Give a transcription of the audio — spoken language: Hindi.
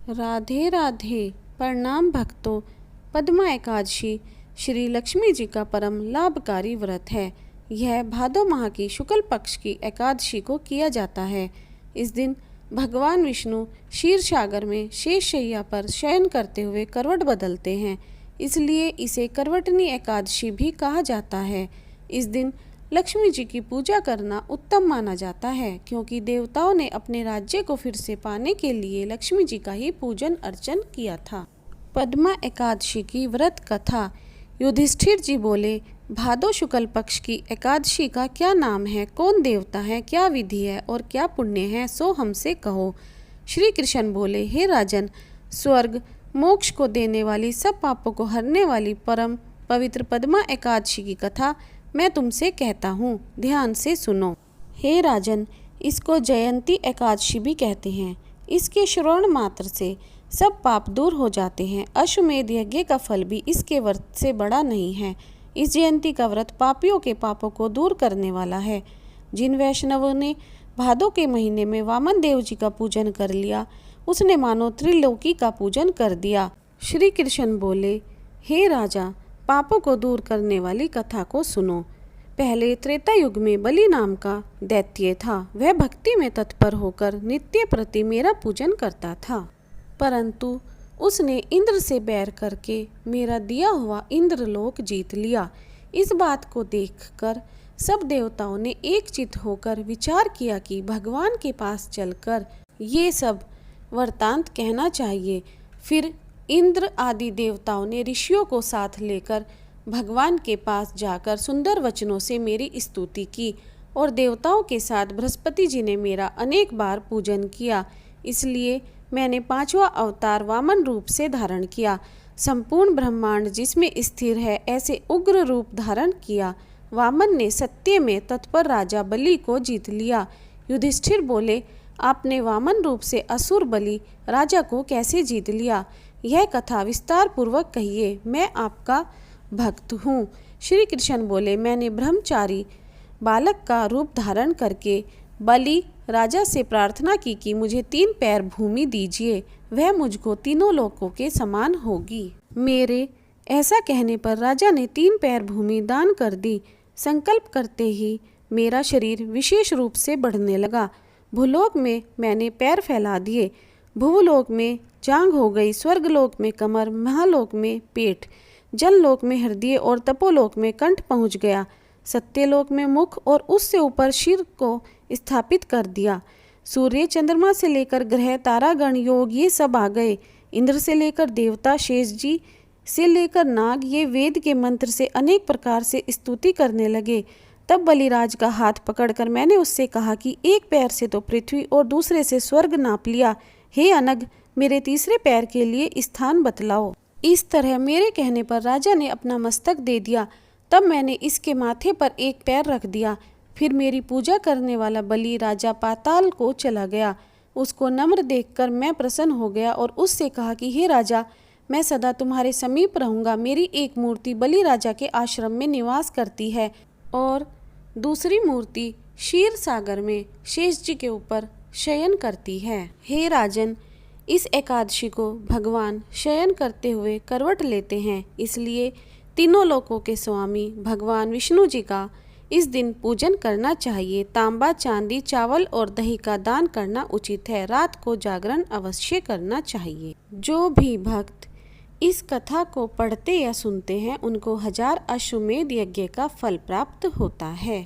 राधे राधे। प्रणाम भक्तों। पद्मा एकादशी श्री लक्ष्मी जी का परम लाभकारी व्रत है। यह भादो माह की शुक्ल पक्ष की एकादशी को किया जाता है। इस दिन भगवान विष्णु क्षीर सागर में शेष शैया पर शयन करते हुए करवट बदलते हैं, इसलिए इसे करवटनी एकादशी भी कहा जाता है। इस दिन लक्ष्मी जी की पूजा करना उत्तम माना जाता है, क्योंकि देवताओं ने अपने राज्य को फिर से पाने के लिए लक्ष्मी जी का ही पूजन अर्चन किया था। पद्मा एकादशी की व्रत कथा। युधिष्ठिर जी बोले, भादो शुक्ल पक्ष की एकादशी का क्या नाम है, कौन देवता है, क्या विधि है और क्या पुण्य है, सो हमसे कहो। श्री कृष्ण बोले, हे राजन, स्वर्ग मोक्ष को देने वाली, सब पापों को हरने वाली परम पवित्र पद्मा एकादशी की कथा मैं तुमसे कहता हूँ, ध्यान से सुनो। हे राजन, इसको जयंती एकादशी भी कहते हैं। इसके श्रवण मात्र से सब पाप दूर हो जाते हैं। अश्वमेध यज्ञ का फल भी इसके व्रत से बड़ा नहीं है। इस जयंती का व्रत पापियों के पापों को दूर करने वाला है। जिन वैष्णवों ने भादो के महीने में वामन देव जी का पूजन कर लिया, उसने मानो त्रिलोकी का पूजन कर दिया। श्री कृष्ण बोले, हे राजा, पापों को दूर करने वाली कथा को सुनो। पहले त्रेता युग में बलि नाम का दैत्य था। वह भक्ति में तत्पर होकर नित्य प्रति मेरा पूजन करता था, परंतु उसने इंद्र से बैर करके मेरा दिया हुआ इंद्रलोक जीत लिया। इस बात को देखकर सब देवताओं ने एकचित्त होकर विचार किया कि भगवान के पास चलकर ये सब वृत्तांत कहना चाहिए। फिर इंद्र आदि देवताओं ने ऋषियों को साथ लेकर भगवान के पास जाकर सुंदर वचनों से मेरी स्तुति की, और देवताओं के साथ बृहस्पति जी ने मेरा अनेक बार पूजन किया। इसलिए मैंने पांचवा अवतार वामन रूप से धारण किया। संपूर्ण ब्रह्मांड जिसमें स्थिर है, ऐसे उग्र रूप धारण किया। वामन ने सत्य में तत्पर राजा बलि को जीत लिया। युधिष्ठिर बोले, आपने वामन रूप से असुर बलि राजा को कैसे जीत लिया? यह कथा विस्तार पूर्वक कहिए, मैं आपका भक्त हूँ। श्री कृष्ण बोले, मैंने ब्रह्मचारी बालक का रूप धारण करके बलि राजा से प्रार्थना की कि मुझे 3 पैर भूमि दीजिए, वह मुझको तीनों लोकों के समान होगी। मेरे ऐसा कहने पर राजा ने 3 पैर भूमि दान कर दी। संकल्प करते ही मेरा शरीर विशेष रूप से बढ़ने लगा। भूलोक में मैंने पैर फैला दिए, भूलोक में जांघ हो गई, स्वर्गलोक में कमर, महालोक में पेट, जललोक में हृदय और तपोलोक में कंठ पहुँच गया। सत्यलोक में मुख और उससे ऊपर सिर को स्थापित कर दिया। सूर्य चंद्रमा से लेकर ग्रह तारागण योग ये सब आ गए। इंद्र से लेकर देवता, शेष जी से लेकर नाग, ये वेद के मंत्र से अनेक प्रकार से स्तुति करने लगे। तब बलिराज का हाथ पकड़कर मैंने उससे कहा कि एक पैर से तो पृथ्वी और दूसरे से स्वर्ग नाप लिया, हे अनग, मेरे तीसरे पैर के लिए स्थान बतलाओ। इस तरह मेरे कहने पर राजा ने अपना मस्तक दे दिया। तब मैंने इसके माथे पर एक पैर रख दिया। फिर मेरी पूजा करने वाला बलि राजा पाताल को चला गया। उसको नम्र देखकर मैं प्रसन्न हो गया और उससे कहा कि हे राजा, मैं सदा तुम्हारे समीप रहूंगा। मेरी एक मूर्ति बलि राजा के आश्रम में निवास करती है और दूसरी मूर्ति क्षीर सागर में शेष जी के ऊपर शयन करती है। हे राजन, इस एकादशी को भगवान शयन करते हुए करवट लेते हैं, इसलिए तीनों लोकों के स्वामी भगवान विष्णु जी का इस दिन पूजन करना चाहिए। तांबा, चांदी, चावल और दही का दान करना उचित है। रात को जागरण अवश्य करना चाहिए। जो भी भक्त इस कथा को पढ़ते या सुनते हैं, उनको 1000 अश्वमेध यज्ञ का फल प्राप्त होता है।